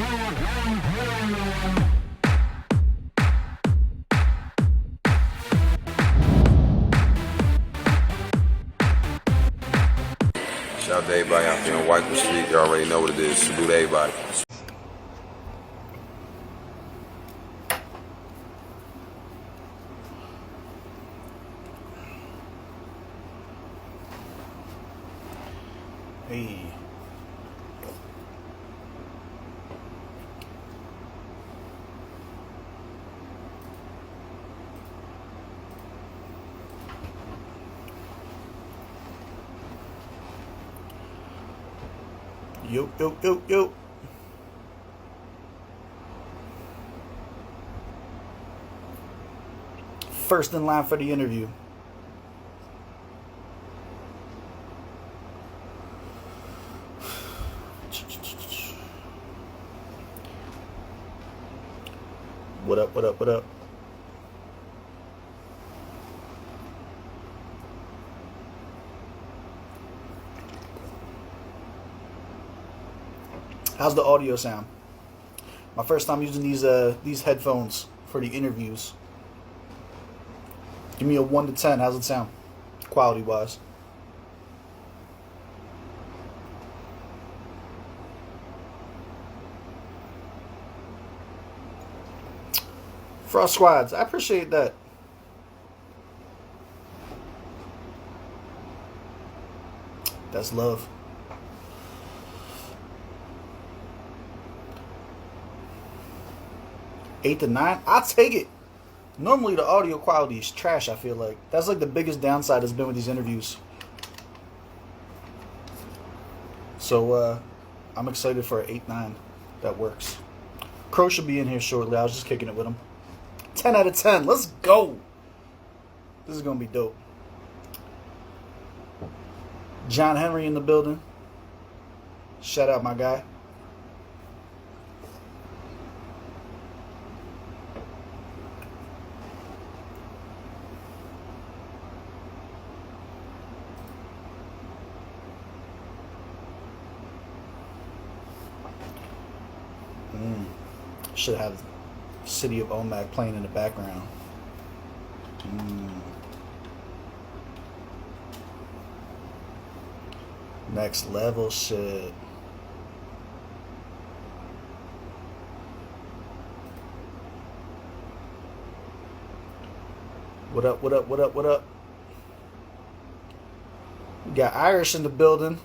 Shout out to everybody out there on White Street. You already know what it is. Salute to everybody. Hey. Yo. First in line for the interview. What up? How's the audio sound? My first time using these headphones for the interviews. Give me a 1 to 10. How's it sound? Quality wise. Frost Squads, I appreciate that. That's love. Eight to 9, I'll take it. Normally the audio quality is trash, I feel like. That's like the biggest downside has been with these interviews. So I'm excited for an 8-9. That works. Crow should be in here shortly. I was just kicking it with him. 10 out of 10. Let's go. This is going to be dope. John Henry in the building. Shout out my guy. Should have City of Omac playing in the background. Next level shit. What up? We got Irish in the building.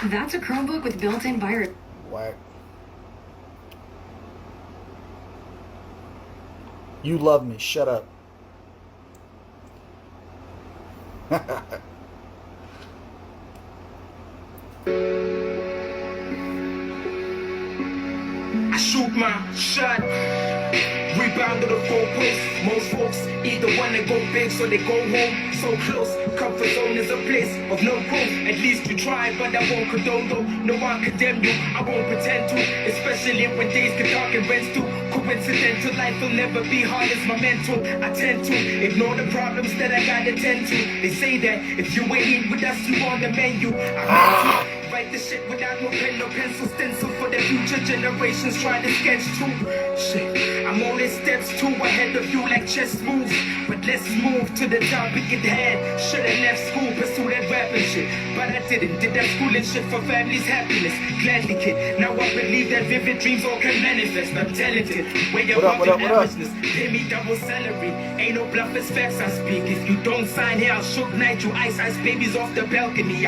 That's a Chromebook with built-in virus. Whack. You love me. Shut up. I shoot my shot. Rebound to the 4 post. Most folks either wanna go big so they go home so close. Comfort zone is a place of no growth. At least you try, but I won't condone though. No one condemn you, I won't pretend to. Especially when days get dark and rents do. Coincidental life will never be hard as my mental. I tend to ignore the problems that I gotta tend to. They say that if you ain't in with us, you on the menu. I meant to write the shit without no pen or pencil stencil for the future generations trying to sketch too. Shit, I'm only steps too ahead of you like chess moves. But let's move to the topic at hand. Should've left school, pursue that rapping shit, but I didn't. Did that school and shit for family's happiness. Gladly, kid. Now I believe that vivid dreams all can manifest. I'm talented. Way above the averageness. Pay me double salary. Ain't no bluff, it's facts I speak. If you don't sign here, I'll shook night you ice babies off the balcony.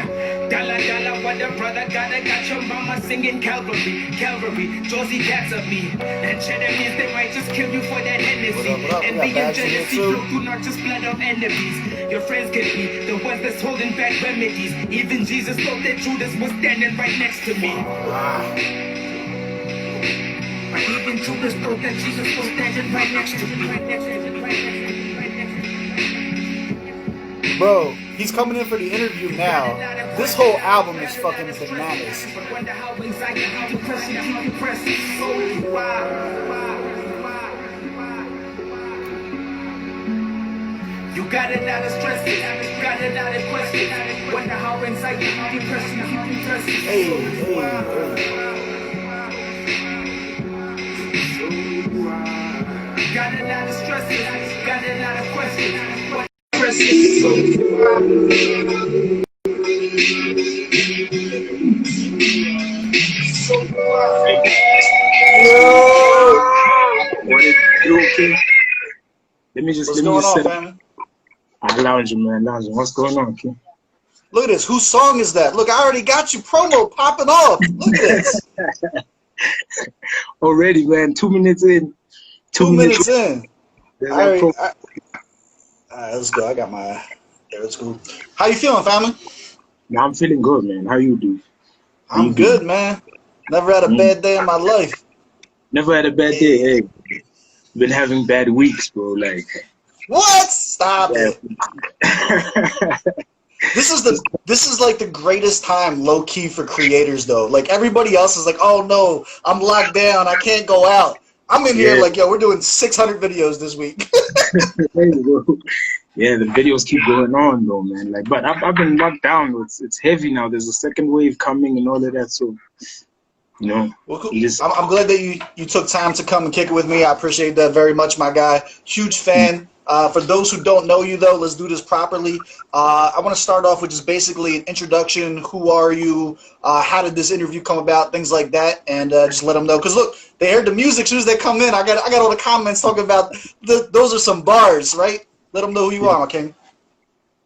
Dollar, what a brother got your mama singing Calvary, Josie cats of me. And cheddar means they might just kill you for that Hennessy. Envy and jealousy flow through not just blood of enemies. Your friends can be the ones that's holding back remedies. Even Jesus thought that Judas was standing right next to me. Even Judas thought that Jesus was standing right next to me. Bro, he's coming in for the interview now. This whole album is fucking bananas. You got it out of stress, got it out of question. Wonder how anxiety, depression, keep you dressing. Got it out of stress, got it out of question. What is you okay? Let me just What's going on, set up. family? Lounging, man, lounging. What's going on, King? Look at this. Whose song is that? Look, I already got you promo popping off. Look at this. Already, man. 2 minutes in. 2 minutes in. There's All our right, pro- all right, let's go. I got my. Yeah, let's go. How you feeling, family? Now I'm feeling good, man. How you do? How you I'm good, man. Never had a bad day in my life. Never had a bad day. Hey, been having bad weeks, bro. Like, What? Stop yeah. it. This is like the greatest time, low key, for creators though. Like everybody else is like, oh no, I'm locked down, I can't go out. I'm in here like, yo, we're doing 600 videos this week. Yeah, the videos keep going on though, man. Like, but I've been locked down. It's heavy now. There's a second wave coming and all of that. So, you know, Well, cool. you just I'm glad that you took time to come and kick it with me. I appreciate that very much, my guy. Huge fan. For those who don't know you, though, let's do this properly. I want to start off with just basically an introduction. Who are you? How did this interview come about? Things like that, and just let them know. Because look, they heard the music as soon as they come in. I got all the comments talking about those are some bars, right? Let them know who you are, my king.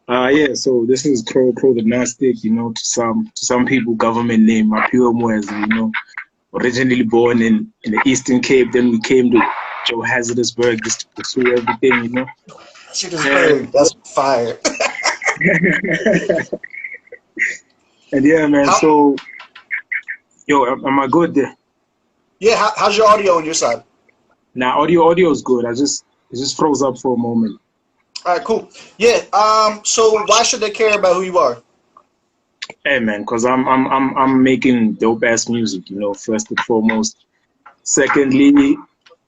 yeah, so this is Chrotha'Gnostic, you know, to some people, government name, my pure as you know, originally born in the Eastern Cape, then we came to Johannesburg just to pursue everything, you know. Johannesburg, that's fire. And yeah, man, so, yo, am I good there? Yeah, how's your audio on your side? Now, audio is good. It just froze up for a moment. All right, cool. Yeah. So why should they care about who you are? Hey, man, cause I'm making dope ass music, you know. First and foremost. Secondly, you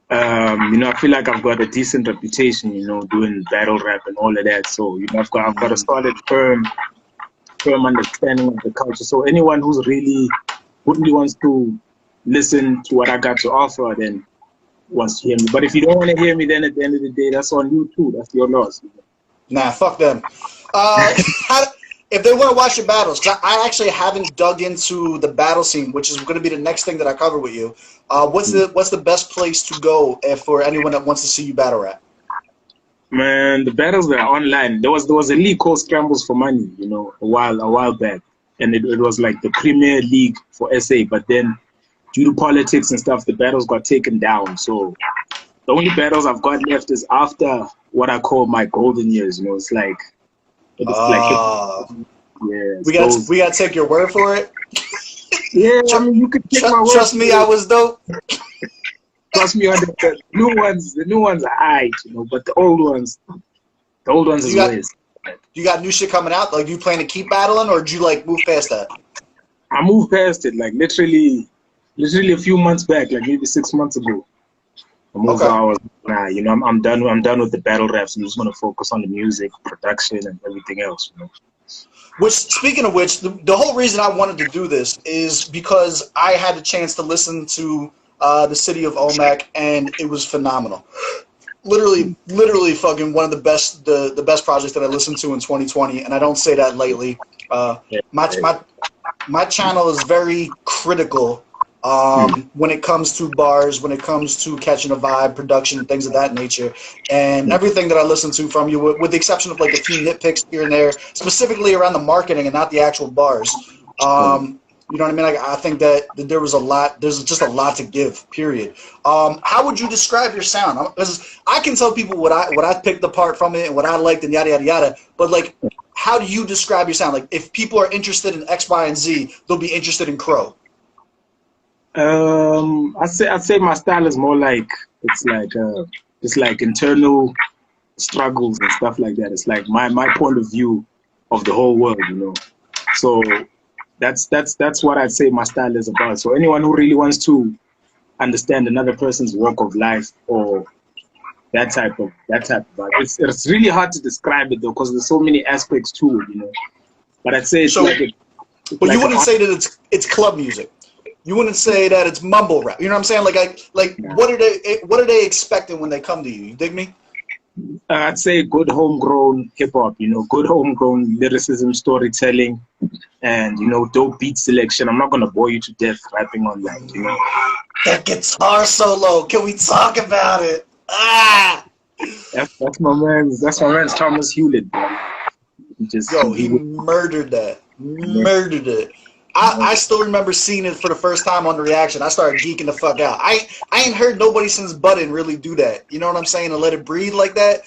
know, I feel like I've got a decent reputation, you know, doing battle rap and all of that. So, you know, I've got a solid, firm understanding of the culture. So anyone who really wants to listen to what I got to offer, then wants to hear me. But if you don't want to hear me, then at the end of the day, that's on you too. That's your loss. Nah, fuck them. If they want to watch your battles, because I actually haven't dug into the battle scene, which is going to be the next thing that I cover with you. What's the best place to go for anyone that wants to see you battle rap? Man, the battles were online. There was a league called Scrambles for Money, you know, a while back, and it was like the premier league for SA. But then, due to politics and stuff, the battles got taken down. So the only battles I've got left is after what I call my golden years. You know, it's like yeah. We gotta take your word for it. Yeah, I mean, you could take my word. Trust me, I was dope. Trust me on the new ones are alright, you know, but the old ones is ways. You got new shit coming out? Like, do you plan to keep battling, or did you like move past that? I moved past it, like literally a few months back, like maybe 6 months ago. I moved on. You know, I'm done with the battle raps. I'm just gonna focus on the music, production, and everything else. You know. Which, speaking of which, the whole reason I wanted to do this is because I had a chance to listen to the City of Omak, and it was phenomenal. Literally fucking one of the best projects that I listened to in 2020, and I don't say that lightly. My channel is very critical when it comes to bars, when it comes to catching a vibe, production, things of that nature. And everything that I listen to from you, with the exception of like a few nitpicks here and there, specifically around the marketing and not the actual bars. You know what I mean? Like, I think that there's just a lot to give, period. How would you describe your sound? Because I can tell people what I picked apart from it and what I liked and yada, yada, yada. But, like, how do you describe your sound? Like, if people are interested in X, Y, and Z, they'll be interested in Crow. I'd say my style is more like it's like internal struggles and stuff like that. It's like my point of view of the whole world, you know. So that's what I'd say my style is about. So anyone who really wants to understand another person's walk of life or that type of vibe. It's really hard to describe it though, because there's so many aspects to it, you know. But I'd say it's So, like but you wouldn't say that it's club music. You wouldn't say that it's mumble rap. You know what I'm saying? Like what are they expecting when they come to you? You dig me? I'd say good homegrown hip hop, you know, good homegrown lyricism, storytelling, and you know, dope beat selection. I'm not gonna bore you to death rapping on that, you know. That guitar solo. Can we talk about it? Ah! That's my man's. That's my man's Thomas Hewlett, bro. He murdered that. Murdered it. I still remember seeing it for the first time on the reaction. I started geeking the fuck out. I ain't heard nobody since Button really do that. You know what I'm saying? To let it breathe like that.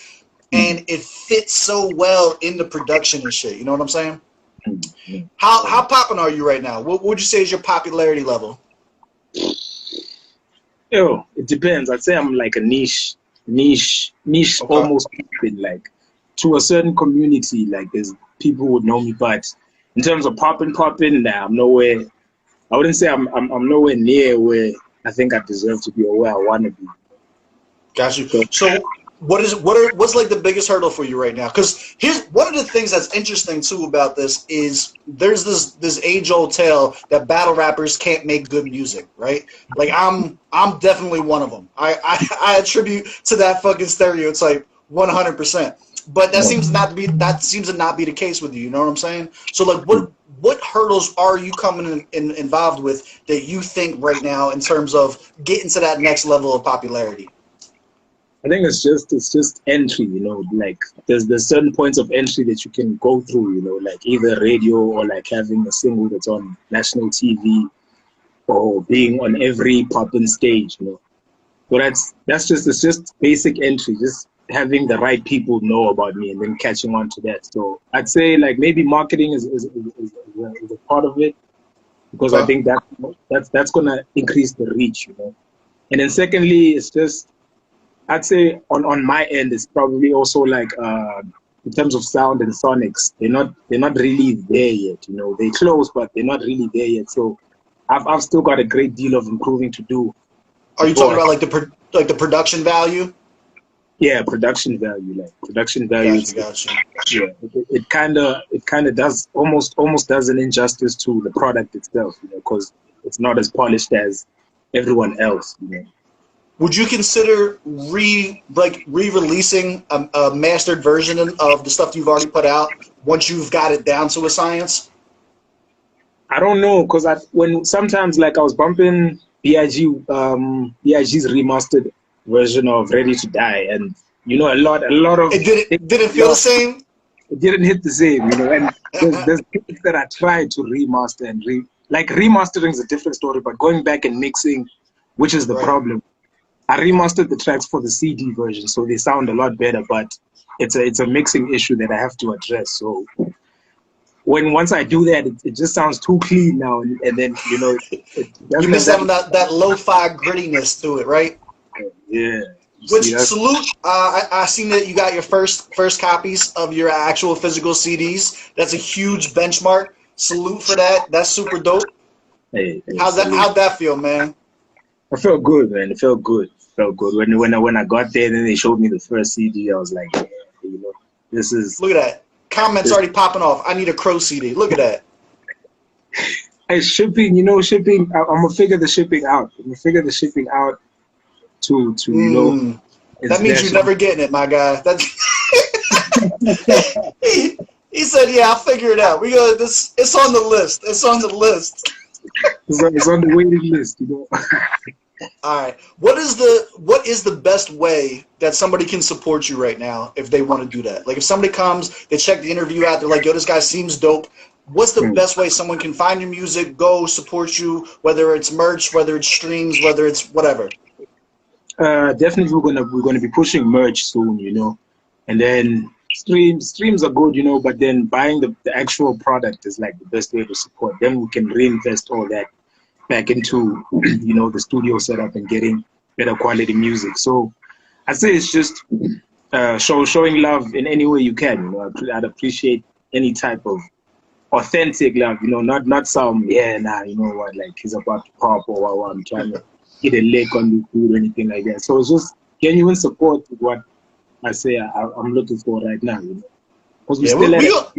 And it fits so well in the production and shit. You know what I'm saying? How poppin' are you right now? What would you say is your popularity level? Yo, it depends. I'd say I'm like a niche, okay. Almost like to a certain community. Like there's people would know me, but in terms of popping, nah, I'm nowhere. I wouldn't say I'm nowhere near where I think I deserve to be or where I want to be. Got you. So what's like the biggest hurdle for you right now? Because here's one of the things that's interesting too about this is there's this age-old tale that battle rappers can't make good music, right? Like I'm definitely one of them. I attribute to that fucking stereotype 100%. But that seems to not be the case with you. You know what I'm saying? So like, what hurdles are you coming involved with that you think right now in terms of getting to that next level of popularity? I think it's just entry. You know, like there's certain points of entry that you can go through. You know, like either radio or like having a single that's on national TV or being on every poppin' stage. You know, so it's just basic entry. Just having the right people know about me and then catching on to that. So I'd say like maybe marketing is a part of it, because I think that's gonna increase the reach, you know. And then secondly, it's just I'd say on my end it's probably also like in terms of sound and sonics, they're not really there yet, you know. They're close, but they're not really there yet. So I've still got a great deal of improving to do. Are you talking about like the production value? Yeah, production value. Gotcha. Yeah, it kind of does almost does an injustice to the product itself, you know, because it's not as polished as everyone else, you know. Would you consider re-releasing a mastered version of the stuff you've already put out once you've got it down to a science? I don't know, because when sometimes like I was bumping BIG's remastered version of Ready to Die, and you know, a lot of it didn't feel the same. It didn't hit the same, you know. And there's things that I tried to remaster and like remastering is a different story, but going back and mixing, which is the problem. I remastered the tracks for the CD version, so they sound a lot better, but it's a mixing issue that I have to address. So once I do that, it just sounds too clean now, and then you know, you miss having that lo-fi grittiness to it, right? Yeah. Which salute! I seen that you got your first copies of your actual physical CDs. That's a huge benchmark. Salute for that. That's super dope. Hey, how'd that feel, man? I felt good, man. It felt good. When I got there, then they showed me the first CD. I was like, yeah, you know, this is. Look at that. Comments already popping off. I need a Crow CD. Look at that. Hey, shipping. You know, shipping. I'm gonna figure the shipping out. To you know, that means you're never getting it, my guy. That's he said, "Yeah, I'll figure it out. We go. It's on the list. It's on the list. It's on the waiting list, you know." All right. What is the best way that somebody can support you right now if they want to do that? Like if somebody comes, they check the interview out, they're like, "Yo, this guy seems dope." What's the best way someone can find your music, go support you, whether it's merch, whether it's streams, whether it's whatever? Definitely we're gonna be pushing merch soon, you know, and then streams are good, you know, but then buying the actual product is like the best way to support. Then we can reinvest all that back into you know, the studio setup and getting better quality music. So I'd say it's just showing love in any way you can, you know. I'd appreciate any type of authentic love, you know, not some you know what, like he's about to pop or I'm trying to get a lick on you or anything like that. So it's just genuine support with what I say I'm looking for right now. You know, because we Yeah, still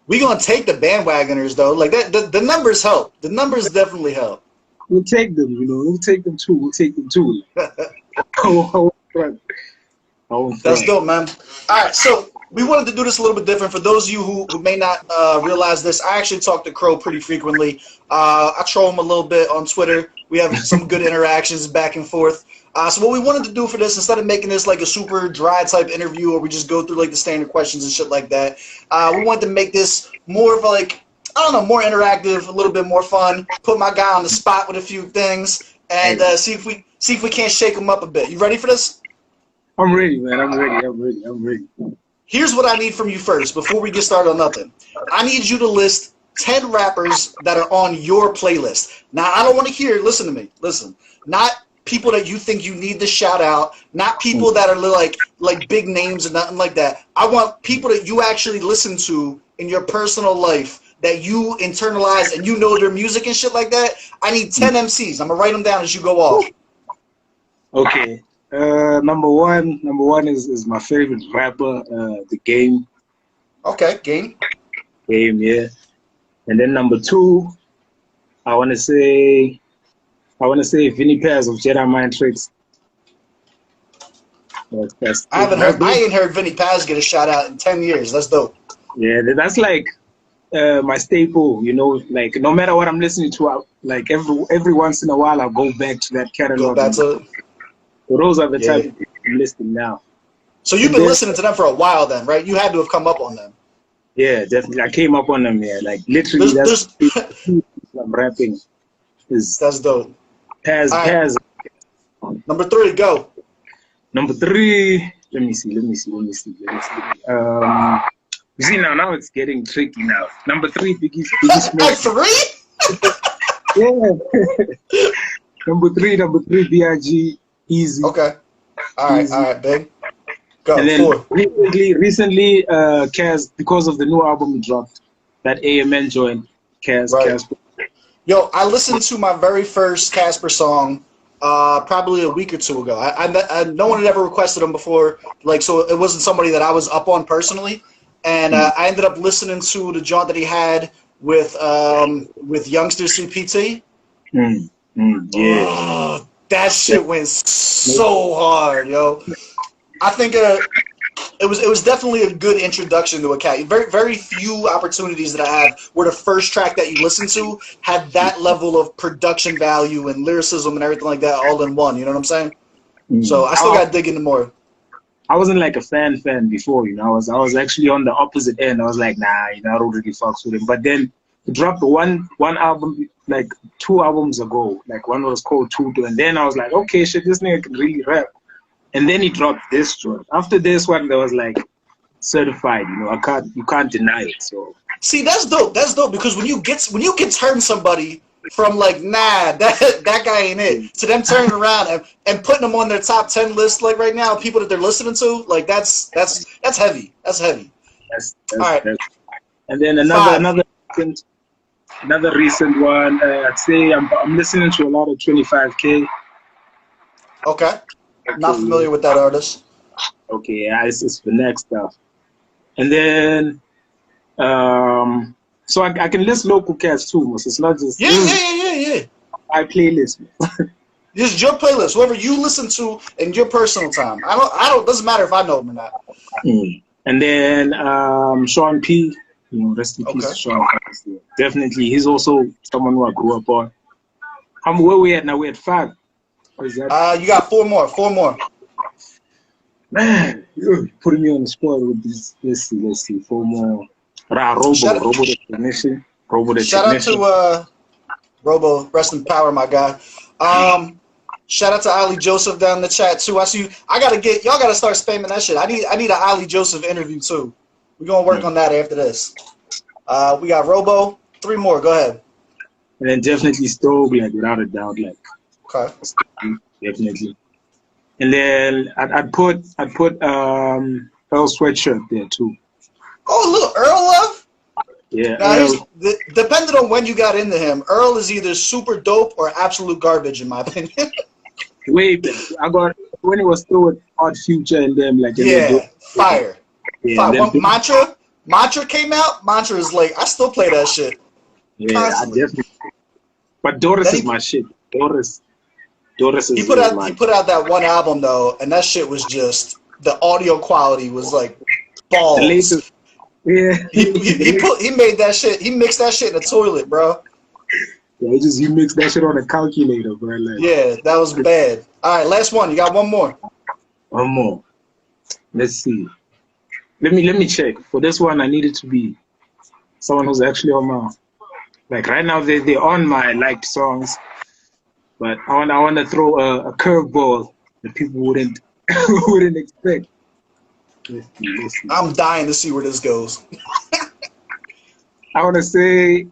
we gonna take the bandwagoners though. Like that, the numbers help. The numbers definitely help. we'll take them. You know, we'll take them too. We'll take them too. I won't front. I won't That's front. dope, man. All right, so we wanted to do this a little bit different. For those of you who may not realize this, I actually talk to Crow pretty frequently. I troll him a little bit on Twitter. We have some good interactions back and forth. So what we wanted to do for this, instead of making this like a super dry type interview where we just go through like the standard questions and shit like that, we wanted to make this more of like, I don't know, more interactive, a little bit more fun. Put my guy on the spot with a few things, and see if we can't shake him up a bit. You ready for this? I'm ready, man. I'm ready. Here's what I need from you first, before we get started on nothing. I need you to list 10 rappers that are on your playlist. Now, I don't want to hear, listen to me, listen, not people that you think you need to shout out, not people that are like big names and nothing like that. I want people that you actually listen to in your personal life, that you internalize and you know their music and shit like that. I need 10 MCs. I'm going to write them down as you go off. Okay. Number one is my favorite rapper, The Game. Okay, Game. Game, yeah. And then number two, I want to say Vinny Paz of Jedi Mind Tricks. I ain't heard Vinny Paz get a shout out in 10 years. That's dope. Yeah, that's like my staple. You know, like no matter what I'm listening to, like every once in a while, I'll go back to that catalog. Go back to it. So those are the type of people I'm listening now. So you've been listening to them for a while then, right? You had to have come up on them. Yeah, definitely. I came up on them, yeah. Like literally, that's I'm rapping. That's dope. Paz. Number 3, go. Number 3. Let me see. You see now it's getting tricky now. Number 3, Biggie Smoke. 3? Yeah. Number 3, B.I.G. Easy. Okay. All right, big. Go. And then 4. recently, Kaz, because of the new album he dropped, that AMN joined Kaz. Right. Casper. Yo, I listened to my very first Casper song probably a week or two ago. No one had ever requested them before, like, so it wasn't somebody that I was up on personally. And I ended up listening to the joint that he had with Youngster CPT. Yeah. Oh, that shit went so hard, yo. I think it was definitely a good introduction to a cat. Very few opportunities that I have where the first track that you listen to had that level of production value and lyricism and everything like that all in one. You know what I'm saying? So I still got to dig into more. I wasn't like a fan before, you know. I was actually on the opposite end. I was like, nah, you know, I don't really fucks with him. But then he dropped one album like 2 albums ago. Like one was called Tutu, and then I was like, okay, shit, this nigga can really rap. And then he dropped this joint. After this one, there was like certified. You know, you can't deny it. So see, that's dope. That's dope because when you can turn somebody from like that guy ain't it to them turning around and putting them on their top 10 list like right now, people that they're listening to, like that's heavy. That's heavy. All right. And then another recent one. I'd say I'm listening to a lot of 25K. Okay. Not familiar with that artist. Okay, yeah, it's the next stuff. And then, so I can list local cats too, most. It's not just yeah. my playlist. This is your playlist, whoever you listen to in your personal time. I don't. Doesn't matter if I know them or not. And then Sean P. You know, rest in peace, Sean. Definitely, he's also someone who I grew up on. Where we at now? We're at 5. What is that? You got 4 more. 4 more. Man, you're putting me on the spot with this. Let's see. 4 more. Robo the Technician. Shout out to Robo, rest in power, my guy. Shout out to Ali Joseph down in the chat too. I see you. Y'all gotta start spamming that shit. I need an Ali Joseph interview too. We're gonna work on that after this. We got Robo. 3 more. Go ahead. And then definitely Stoke, like without a doubt, like. Okay. Definitely. And then I'd put Earl Sweatshirt there too. Oh, look, Earl Love? Yeah. Now, depending on when you got into him, Earl is either super dope or absolute garbage, in my opinion. Way better. I got when he was still with Odd Future and them, like, and Yeah, fire. yeah, Fire. and then, When Mantra came out, Mantra is like, I still play that shit yeah, I constantly. definitely. But Doris Then is my shit. Doris he is put out my. he put out that one album though, and that shit was just the audio quality was like The balls. latest, yeah, He made that shit. He mixed that shit in the toilet, bro. yeah, you mix that shit on a calculator, bro. Like, Yeah, that was bad. All right, last one. You got one more. one more. Let's see. Let me check. For this one, I need it to be someone who's actually on my, like right now they're on my liked songs, but I want to throw a curveball that people wouldn't wouldn't expect. Let's see. I'm dying to see where this goes. I want to say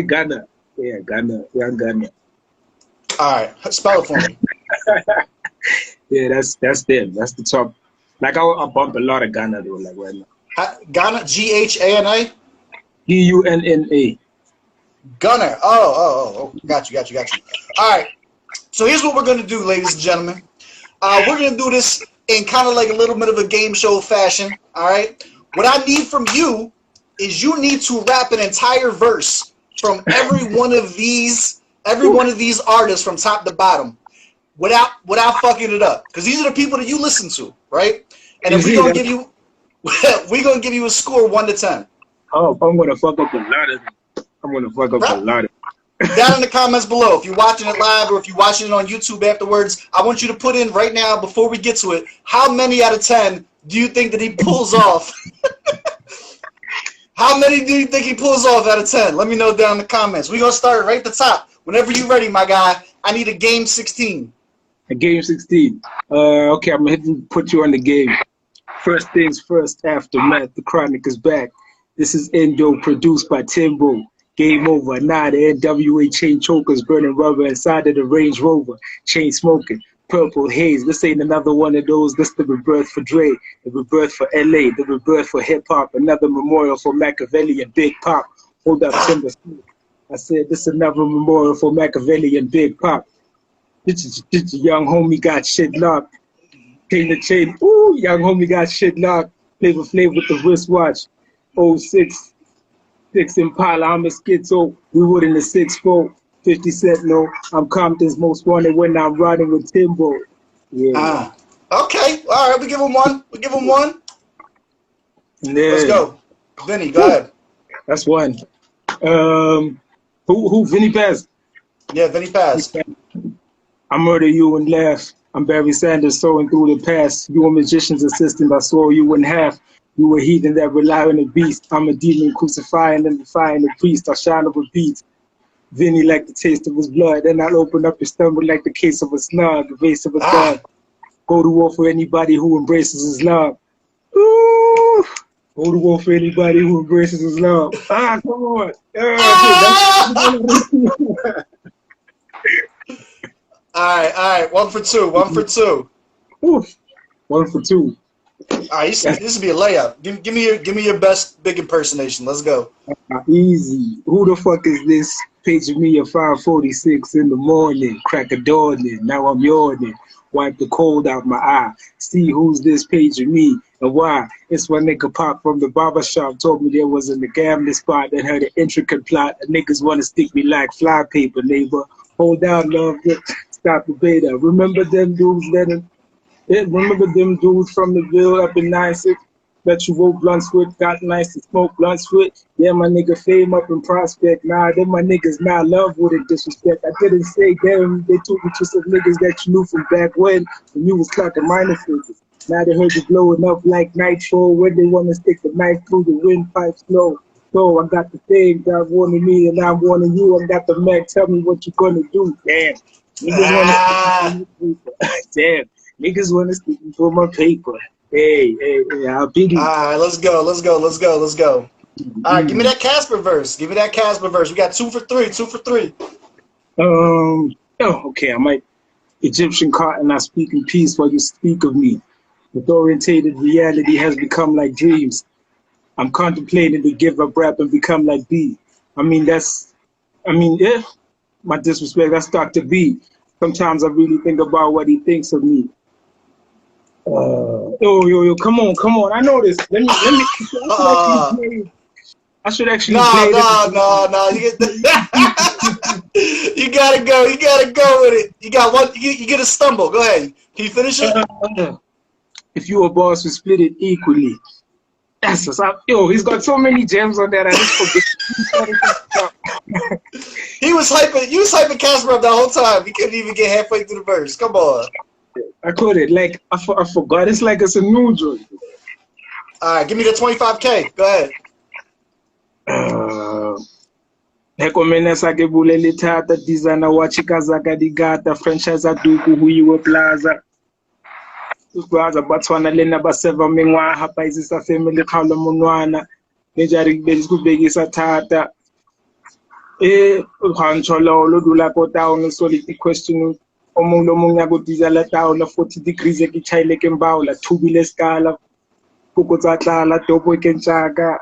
Ghana. Yeah, Ghana. Yeah, Ghana. All right, spell it for me. Yeah, that's them. That's the top. Like I bump a lot of Ghana though, like right now. Ghana, Ghana. Gunna. Gunner. Oh. Got you. All right. So here's what we're going to do, ladies and gentlemen. We're going to do this in kind of like a little bit of a game show fashion. All right. What I need from you is you need to rap an entire verse from every one of these artists from top to bottom without fucking it up. Because these are the people that you listen to, right? And then we're going to give you a score 1 to 10. Oh, I'm gonna fuck up a lot of. Down in the comments below, if you're watching it live or if you're watching it on YouTube afterwards, I want you to put in right now, before we get to it, how many out of 10 do you think that he pulls off? How many do you think he pulls off out of 10? Let me know down in the comments. We're going to start right at the top. Whenever you're ready, my guy, I need a game 16. A game 16. Okay, I'm gonna put you on the game. First things first, aftermath, the chronic is back. This is Endo, produced by Timbo. Game over. Nah, the NWA chain chokers burning rubber inside of the Range Rover. Chain smoking. Purple haze. This ain't another one of those. This the rebirth for Dre. The rebirth for LA. The rebirth for hip hop. Another memorial for Machiavelli and Big Pop. Hold up, Timber. I said this another memorial for Machiavelli and Big Pop. This young homie got shit locked. Chain to chain. Ooh, young homie got shit locked. Flavor Flav with the wristwatch. 06 Impala, I'm a schizo. We would in the 6-4. 50 Cent, no. I'm Compton's most wanted when I'm riding with Timbo. Yeah. Okay. All right. We give him one. And then, Let's go. Vinny, go ahead. That's one. Who Vinny Paz? Yeah, Vinny Paz. I murder you and laugh. I'm Barry Sanders, sowing through the past. You a magician's assistant, I saw you in half. You a heathen that rely on the beast. I'm a demon crucifying and defying the priest. I shine over beats. Vinny like the taste of his blood. Then I'll open up your stomach like the case of a slug, the vase of a thug. Go to war for anybody who embraces Islam. Ooh. Go to war for anybody who embraces Islam. Come on. All right. 1 for 2. 1 for 2. Oof. 1 for 2. All right, this would be a layup. Give me your best big impersonation. Let's go. Easy. Who the fuck is this? Paging me at 5:46 in the morning. Crack a dawning. Now I'm yawning. Wipe the cold out my eye. See who's this paging me and why. It's my nigga Pop from the barber shop. Told me there was a gambling spot that had an intricate plot. The niggas want to stick me like fly paper, neighbor. Hold down, love. Stop the beta. Remember them dudes remember them dudes from the Ville up in 9-6 that you roll blunts with, got nice to smoke blunts with? Yeah, my nigga Fame up in Prospect. Nah, them my niggas now love with it disrespect. I didn't say them, they took me to some niggas that you knew from back when you was clocking minor figures. Now they heard you blowing up like nitro when they want to stick the knife through the windpipe slow. So I got the thing, God warning me and I'm warning you. I got the Mac, tell me what you gonna do. Damn. Damn. Niggas want to stick me for my paper. Hey, I'll beat you. All right, let's go. All right, give me that Casper verse. We got 2 for 3. 2 for 3. Okay, I might. Egyptian cotton, I speak in peace while you speak of me. With orientated reality has become like dreams. I'm contemplating to give up rap and become like B. If my disrespect, that's Dr. B. Sometimes I really think about what he thinks of me. Yo, come on. I know this. Let me. I should actually play this. No. You gotta go. You gotta go with it. You got one. You get a stumble. Go ahead. Can you finish it? If you a boss, we split it equally. That's what's up. Yo, he's got so many gems on that. I just forget. He was hyping. You was hyping Casper up the whole time. He couldn't even get halfway through the verse. Come on. I couldn't. Like I forgot. It's like it's a new joint. All right, give me the 25K. Go ahead. Hekomena sake bulele tata designer wachika zaka digata franchise aduku huyiwe plaza. Ukwaza bathwana lena baseva mengwa hapa izisa family khawula monwana. Nejari bezikubekisa tata. Uhanchola lo dula ko town solid question omong lo mong ya go dizala town 40 degrees e ke chaile ke mbao la thubile scala koko tsa tlala topo ke ntshaka.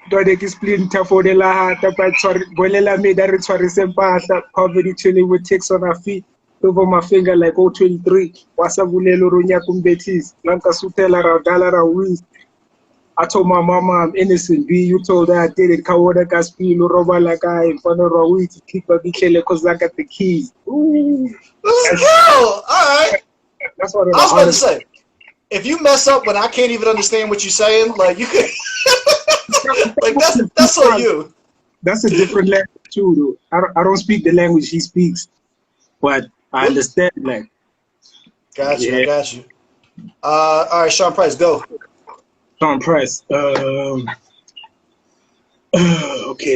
Dode ke splinter for the lahata but sorry bolela me that retshwarise mpahla poverty chilling with ticks on our feet over my finger like 023 wasabulelo ronya kumbethis lanka sutela ra dala ra wins. I told my mama I'm innocent. B, you told her I did it. Kawoda Gaspilo, Roba Laka, in front of Rawi to keep a bichele because I got the keys. Ooh. Let's go. All right. That's what I was about to say. If you mess up when I can't even understand what you're saying, like you could, like that's on you. That's a different language too, though. I don't speak the language he speaks, but I understand. Like, got you. I got you. All right, Sean Price, go. Sean Price. Okay,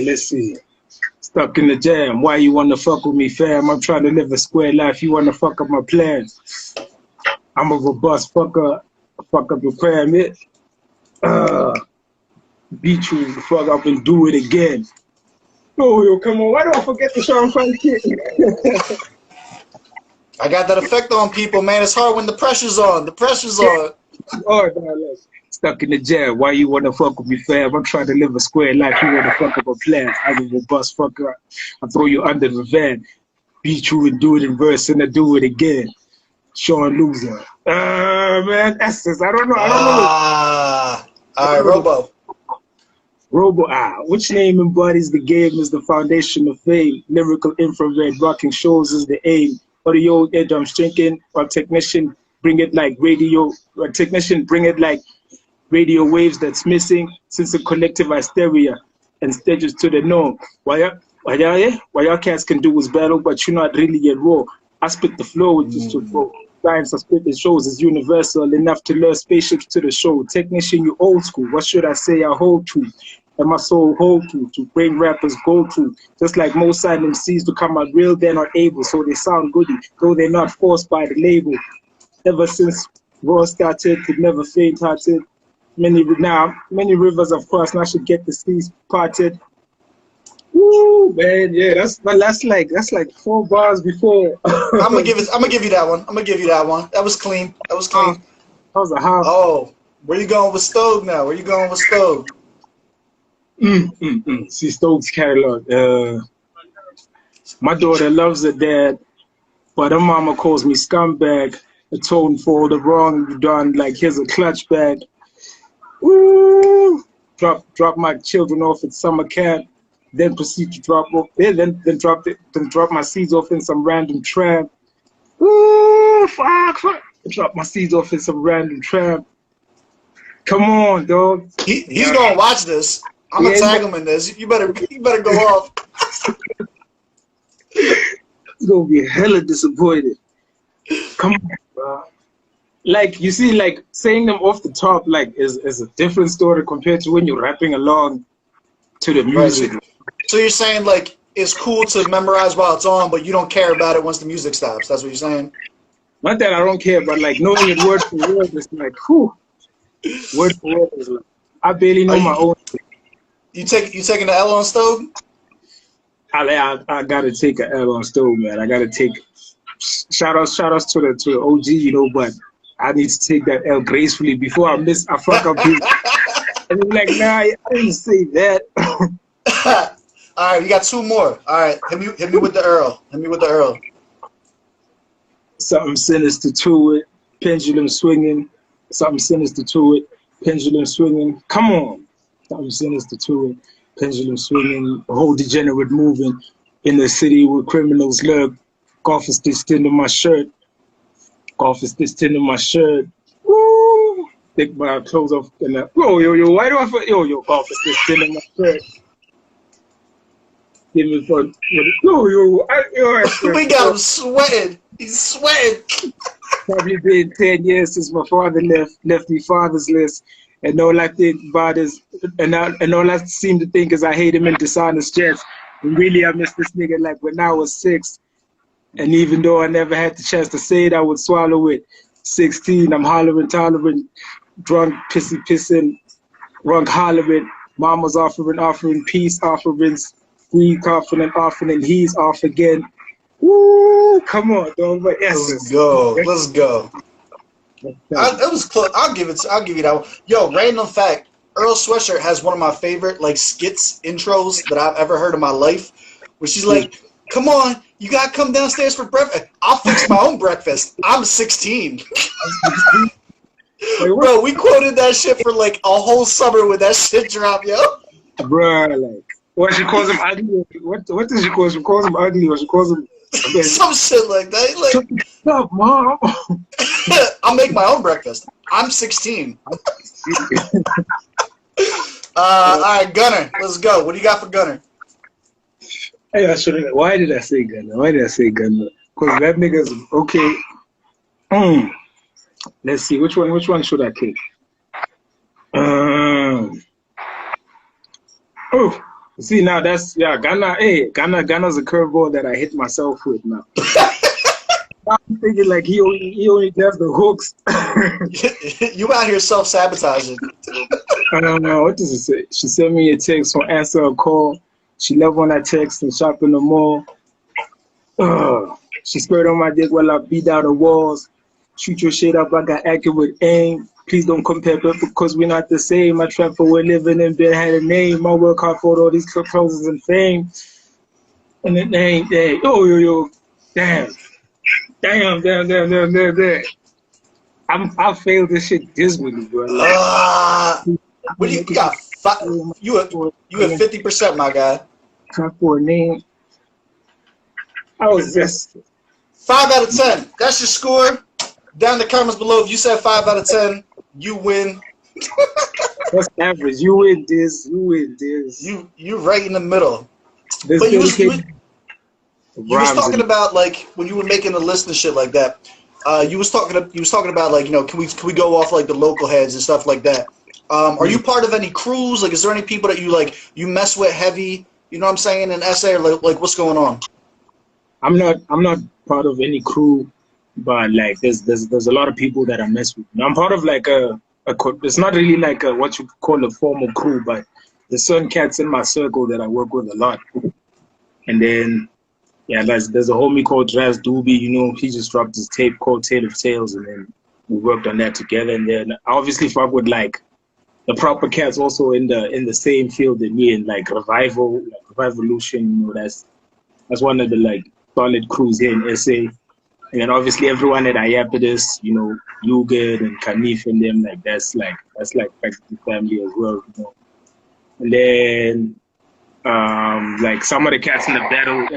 let's see. Stuck in the jam. Why you wanna fuck with me, fam? I'm trying to live a square life. You wanna fuck up my plans? I'm a robust fucker. Fuck up your pyramid. Beat you the fuck up and do it again. Oh, yo, come on. Why don't I forget the Sean Price kid? I got that effect on people, man. It's hard when the pressure's on. The pressure's on. Oh, no, stuck in the jam. Why you wanna fuck with me, fam? I'm trying to live a square life. You wanna fuck up a plan? I'm a robust fucker. I throw you under the van. Beat you and do it in verse and I do it again. Sean Loser. Man, Essence. I don't know. All right, Robo. Which name embodies the game is the foundation of fame? Lyrical infrared rocking shows is the aim. Audio edge I'm drinking, or technician bring it like radio, or technician bring it like radio waves that's missing since the collective hysteria and stages to the norm. Why y'all cats can do is battle, but you're not really at war. I spit the flow with just to flow. Science I spit the shows is universal enough to lure spaceships to the show. Technician, you old school. What should I say I hold to? And my soul hold to bring rappers go to. Just like most side MCs become out real, they're not able, so they sound goody, though they're not forced by the label. Ever since Raw started, could never faint-hearted. Many rivers of course now should get the seas parted. Woo, man, yeah, that's like 4 bars before. I'm gonna give you that one. That was clean. That was a half. Oh, where you going with Stove now? See Stove's catalog. My daughter loves her dad, but her mama calls me scumbag. Atone for all the wrong you done. Like here's a clutch bag. Woo! Drop my children off at summer camp. Then proceed to drop my seeds off in some random tramp. Ooh, fuck. Drop my seeds off in some random tramp. Come on, dog. He's gonna watch this. I'm gonna tag him in this. You better go off. He's gonna be hella disappointed. Come on, bro. Like you see, like saying them off the top, like is a different story compared to when you're rapping along to the music. Right. So you're saying like it's cool to memorize while it's on, but you don't care about it once the music stops. That's what you're saying? Not that I don't care, but like knowing it word for word is like, whew. Word for word is like, I barely know my own. You taking the L on Stove? I gotta take an L on Stove, man. I gotta take shout outs to the OG, you know, but I need to take that L gracefully before I fuck up people. And they're like, nah, I didn't say that. All right, you got 2 more. All right, hit me with the Earl. Something sinister to it. pendulum swinging, something sinister to it. Pendulum swinging, come on, something sinister to it. Pendulum swinging, a whole degenerate moving in the city where criminals lurk. Golf is stitched into my shirt. Golf is stitched into my shirt. Woo! Take my clothes off and yo, why do I feel yo, golf is stitched into my shirt. Give me for We got him sweating. He's sweating. Probably been 10 years since my father left me fatherless, and all I think about is, and all I seem to think is I hate him in dishonest jest. And really, I miss this nigga like when I was 6. And even though I never had the chance to say it, I would swallow it. 16, I'm hollering, tolerant, drunk, pissing, drunk, hollering. Mama's offering peace offerings. We confident, offering, he's off again. Woo! Come on, dog. But Let's go. Let's go. It was close. I'll give you that one. Yo, random fact. Earl Sweatshirt has one of my favorite like skits intros that I've ever heard in my life, where she's like, "Come on, you gotta come downstairs for breakfast. I'll fix my own breakfast. I'm 16." Bro, we quoted that shit for like a whole summer when that shit dropped, yo. Bro, like, what she calls him ugly? What does she call him? She calls him ugly, or she calls him some shit like that. Like, stop, mom. I'll make my own breakfast. I'm 16. All right, Gunner, let's go. What do you got for Gunner? Hey, I should have. Why did I say Gunner? Because that nigga's okay. Let's see. Which one should I take? Oh, see now that's Ghana. Hey, Ghana's a curveball that I hit myself with now. I'm thinking like he only does the hooks. You out here self-sabotaging. What does it say? She sent me a text or answer a call. She left when I text and shop in the mall. She squared on my dick while I beat down the walls. Shoot your shit up, I got accurate aim. Please don't compare because we're not the same. I trap for we're living in bed, had a name. I work hard for all these clothes and fame. And it ain't there. Yo. Damn. I failed this shit dismally, bro. What do you got? You at 50%, my guy. Trap for a name. I was just 5 out of 10. That's your score. Down in the comments below, if you said 5 out of 10, you win. That's average. You win this. You right in the middle. This But you was talking about like when you were making the list and shit like that. You was talking about like, you know, can we go off like the local heads and stuff like that. Are you part of any crews? Like, is there any people that you mess with heavy? You know what I'm saying, in SA, or like what's going on? I'm not part of any crew, but like there's a lot of people that I mess with. I'm part of like it's not really like what you call a formal crew, but there's certain cats in my circle that I work with a lot. And then there's a homie called Draz Doobie, you know, he just dropped his tape called Tale of Tales, and then we worked on that together. And then I obviously fuck with like the proper cats also in the same field that me, and like Revolution, you know, that's one of the like solid crews here in SA. And then obviously everyone at Iapetus, you know, Lugard and Kanif and them, like that's like practically family as well, you know. And then like some of the cats in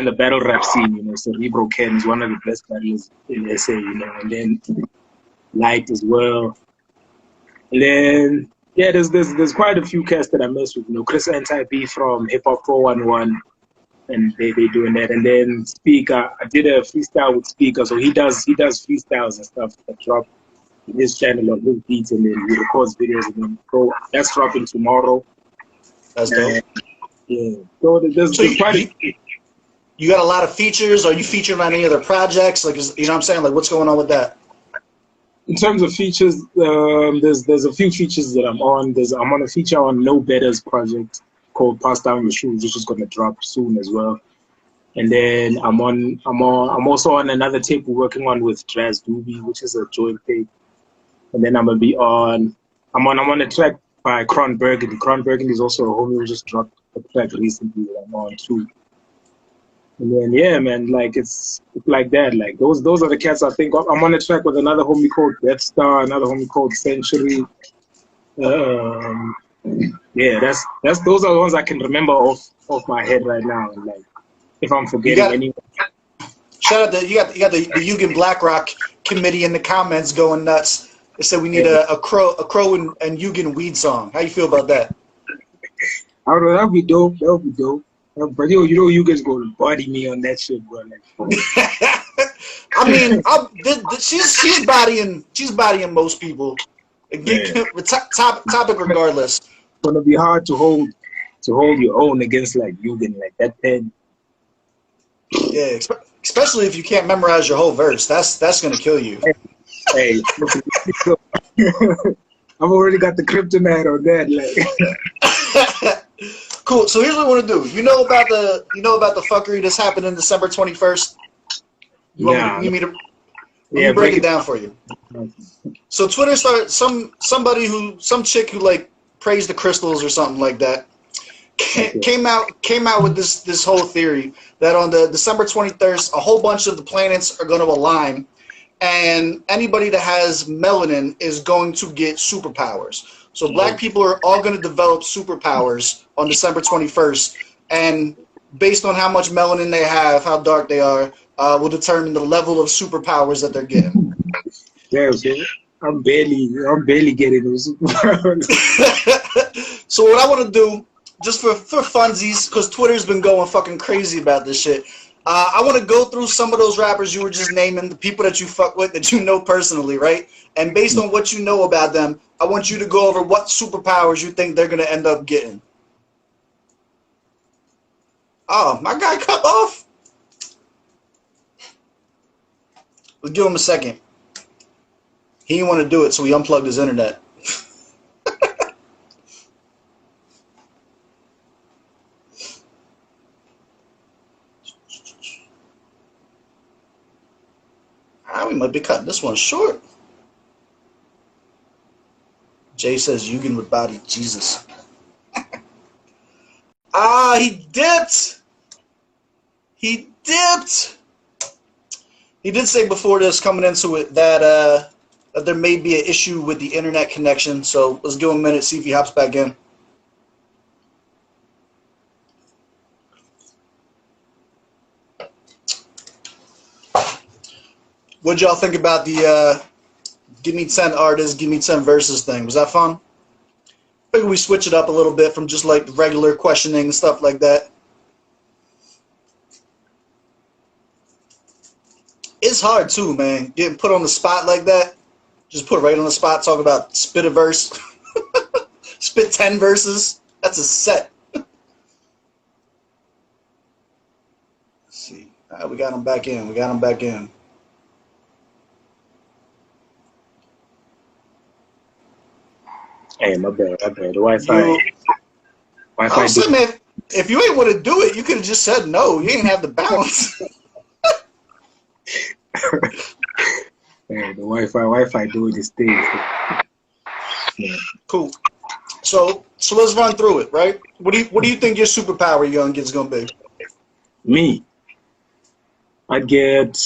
the battle rap scene, you know, Cerebro Ken is one of the best battlers in SA, you know, and then Light as well. And then there's quite a few cats that I mess with, you know, Chris Anti-B from Hip Hop 411, and they doing that. And then Speaker, I did a freestyle with Speaker, so he does freestyles and stuff that drop in his channel on his beats, and then he records videos of them. So that's dropping tomorrow. That's dope. Yeah. So there's quite you got a lot of features. Are you featured on any other projects? Like, you know what I'm saying? Like, what's going on with that? In terms of features, there's a few features that I'm on. I'm on a feature on No Better's project called Pass Down Your Shoes, which is gonna drop soon as well. And then I'm also on another tape we're working on with Draz Doobie, which is a joint tape. And then I'm on a track by Cron Burgundy. Cron Burgundy is also a homie who just dropped a track recently that I'm on too. And then yeah, man, like it's like that. Like those are the cats I think of. I'm on a track with another homie called Death Star, another homie called Century. Um, yeah, that's those are the ones I can remember off my head right now. And like if I'm forgetting any, shout out to you got the Yugen BlackRock committee in the comments going nuts. They said we need a Crow and Yugen weed song. How you feel about that? I don't know, that'd be dope. That would be dope. But you know, you guys go to body me on that shit, bro. Like, I mean, she's bodying most people. Topic regardless. It's gonna be hard to hold your own against like Yugen, like that pen. Yeah, especially if you can't memorize your whole verse. That's gonna kill you. Hey, I've already got the kryptonite on that. Like. Cool. So here's what I want to do. You know about the fuckery that's happened in December 21st? You need me to break it down for you. So Twitter started some chick who like praised the crystals or something like that. Came out with this whole theory that on the December 23rd, a whole bunch of the planets are going to align, and anybody that has melanin is going to get superpowers. So black people are all going to develop superpowers on December 21st, and based on how much melanin they have, how dark they are, will determine the level of superpowers that they're getting. Damn, so I'm barely getting those superpowers. So what I want to do, just for funsies, because Twitter's been going fucking crazy about this shit, I want to go through some of those rappers you were just naming, the people that you fuck with, that you know personally, right? And based on what you know about them, I want you to go over what superpowers you think they're going to end up getting. Oh, my guy cut off? Let's give him a second. He didn't want to do it, so he unplugged his internet. We might be cutting this one short. Jay says Yugen would body Jesus. He dipped. He dipped. He did say before this, coming into it, that there may be an issue with the internet connection. So let's give him a minute, see if he hops back in. What'd y'all think about the give me 10 artists, give me 10 verses thing? Was that fun? I think we switch it up a little bit from just like regular questioning and stuff like that. It's hard too, man. Getting put on the spot like that. Just put right on the spot, talk about spit a verse. Spit 10 verses. That's a set. Let's see. All right, we got him back in. We got him back in. Hey, my bad. The Wi-Fi. Honestly, man, if you ain't want to do it, you could have just said no. You ain't have the balance. Hey, the Wi-Fi doing this thing. Yeah. Cool. So let's run through it, right? What do you think your superpower, young, is gonna be? Me, I'd get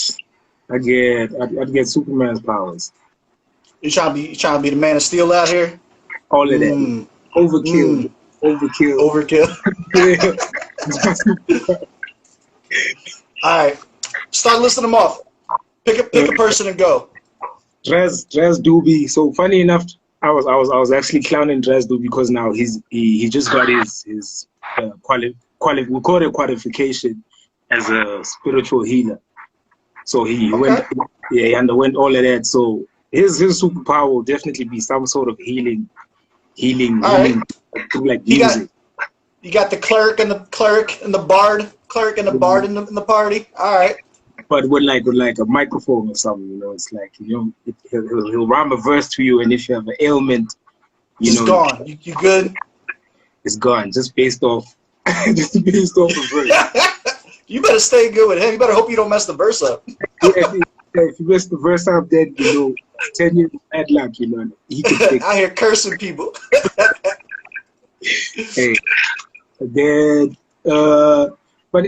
Superman's powers. You trying to be the Man of Steel out here? All of that. Overkill. Overkill. All right. Start listing them off. Pick a person and go. Dress Doobie. So funny enough, I was actually clowning Dress Doobie because now he just got his we call it qualification as a spiritual healer. So he underwent all of that. So his superpower will definitely be some sort of healing right. Through like music. You got the cleric and the bard in the party. All right. But with like a microphone or something, you know, it's like, you know, he'll rhyme a verse to you, and if you have an ailment, It's gone. You good? It's gone, just based off the verse. You better stay good with him. You better hope you don't mess the verse up. If you mess the verse up, then 10 years of bad luck, you know. He can fix I hear cursing people. Hey, then But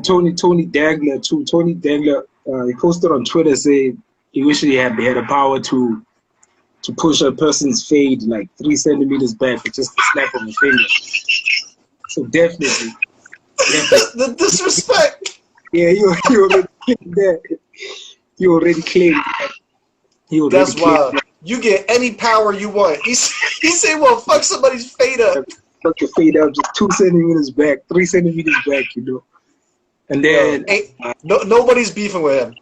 Tony Dangler too. Tony Dangler, he posted on Twitter saying he wished he had the power to push a person's fade like 3 centimeters back with just a snap of a finger. So definitely. The disrespect. Yeah, you already claimed that. You already claimed that. That's wild. You get any power you want. He said, well, fuck somebody's fade up. Fuck your fade up just 2 centimeters back, 3 centimeters back, you know. And then nobody's beefing with him.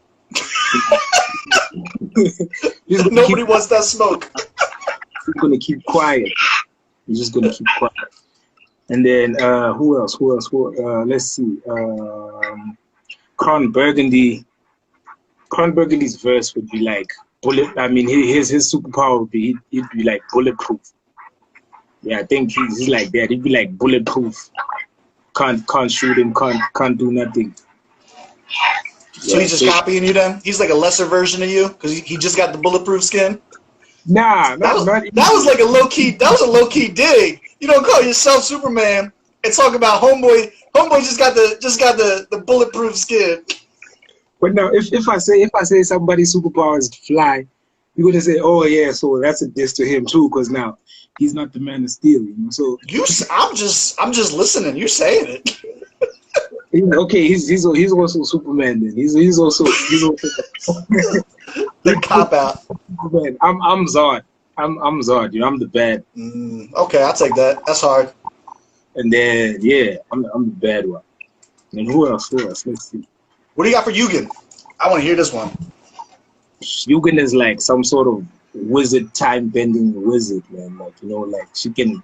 Nobody wants that smoke. He's gonna keep quiet. He's just gonna keep quiet. And then who else? Let's see. Cron Burgundy's verse would be like bullet. I mean, his superpower would be he'd be like bulletproof. Yeah, I think he's like that. He'd be like bulletproof. Can't shoot him. Can't do nothing. So he's just copying you then? He's like a lesser version of you because he just got the bulletproof skin. Nah, that was like a low key. That was a low key dig. You don't call yourself Superman and talk about homeboy. Homeboy just got the bulletproof skin. But now, if I say somebody's superpower is to fly, you're gonna say, oh yeah, so that's a diss to him too, because now he's not the man of steel, you know. So I'm just listening. You're saying it. Okay, he's also Superman then. He's also the cop out. Superman. I'm Zod. I'm Zod. You know, I'm the bad. Okay, I'll take that. That's hard. And then yeah, I'm the bad one. And who else? Let's see. What do you got for Yugen? I want to hear this one. Yugen is like some sort of wizard, time bending wizard, man. Like, you know, like she can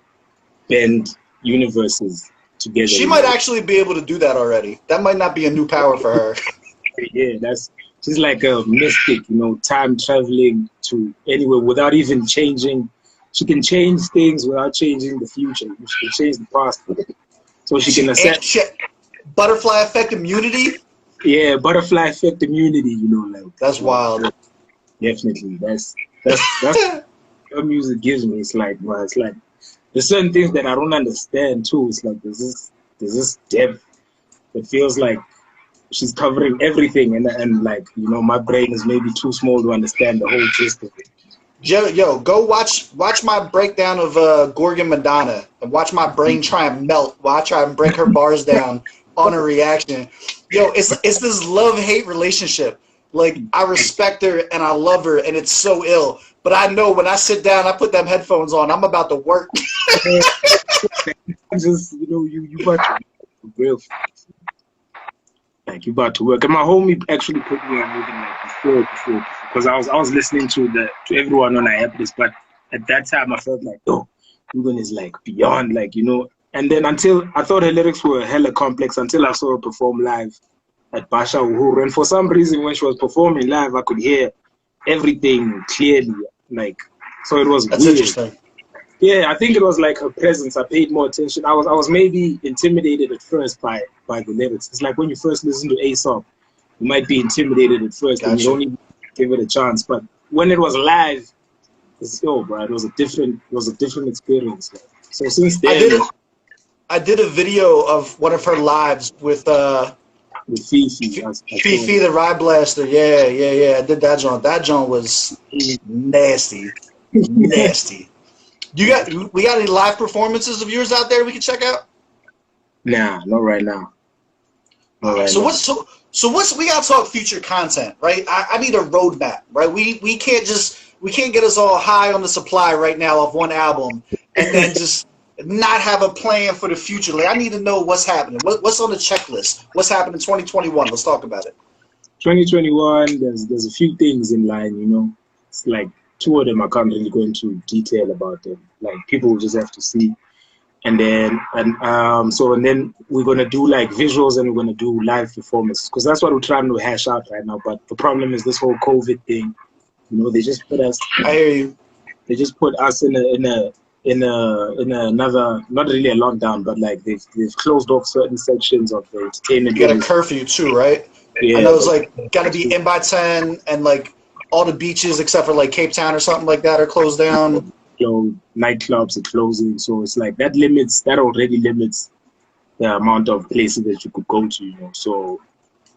bend universes together. She might actually be able to do that already. That might not be a new power for her. Yeah, she's like a mystic, you know, time traveling to anywhere without even changing. She can change things without changing the future. She can change the past. So she can accept butterfly effect immunity. Yeah, butterfly effect immunity, you know, like that's wild. Definitely. That's what music gives me. It's like, well, it's like there's certain things that I don't understand too. It's like there's this depth. It feels like she's covering everything, and like, you know, my brain is maybe too small to understand the whole gist of it. Yo, go watch my breakdown of Gorgon Madonna and watch my brain try and melt while I try and break her bars down on her reaction. Yo, it's this love-hate relationship. Like, I respect her and I love her and it's so ill. But I know when I sit down, I put them headphones on, I'm about to work. Just, you know, you about to real like you about to work. And my homie actually put me on moving like before because I was listening to everyone on Iapolis, but at that time I felt like, oh, Ruben is like beyond, like, you know. And then until I thought her lyrics were hella complex until I saw her perform live at Basha Uhuru. And for some reason when she was performing live, I could hear everything clearly. Like, so it was That's weird. Interesting. Yeah, I think it was like her presence. I paid more attention. I was maybe intimidated at first by the lyrics. It's like when you first listen to Aesop, you might be intimidated at first and you don't even give it a chance. But when it was live, it's bro, it was a different experience. So since then, I did a video of one of her lives with Fifi. Fifi the Ride Blaster. Yeah. I did that joint. That joint was nasty. Nasty. We got any live performances of yours out there we can check out? Nah, not right now. So we gotta talk future content, right? I need a roadmap, right? We can't get us all high on the supply right now of one album and then just not have a plan for the future. Like, I need to know what's happening. What's on the checklist? What's happening in 2021? Let's talk about it. 2021, there's a few things in line, you know. It's like 2 of them I can't really go into detail about them. Like, people will just have to see. And then we're gonna do like visuals and we're gonna do live performances because that's what we're trying to hash out right now. But the problem is this whole COVID thing. You know, they just put us. I hear you. They just put us in another, not really a lockdown, but like they've closed off certain sections of the entertainment. You got a curfew too, right? Yeah. I know it's like gotta be in by 10 and like all the beaches except for like Cape Town or something like that are closed down. Nightclubs are closing, so it's like that already limits the amount of places that you could go to, you know. So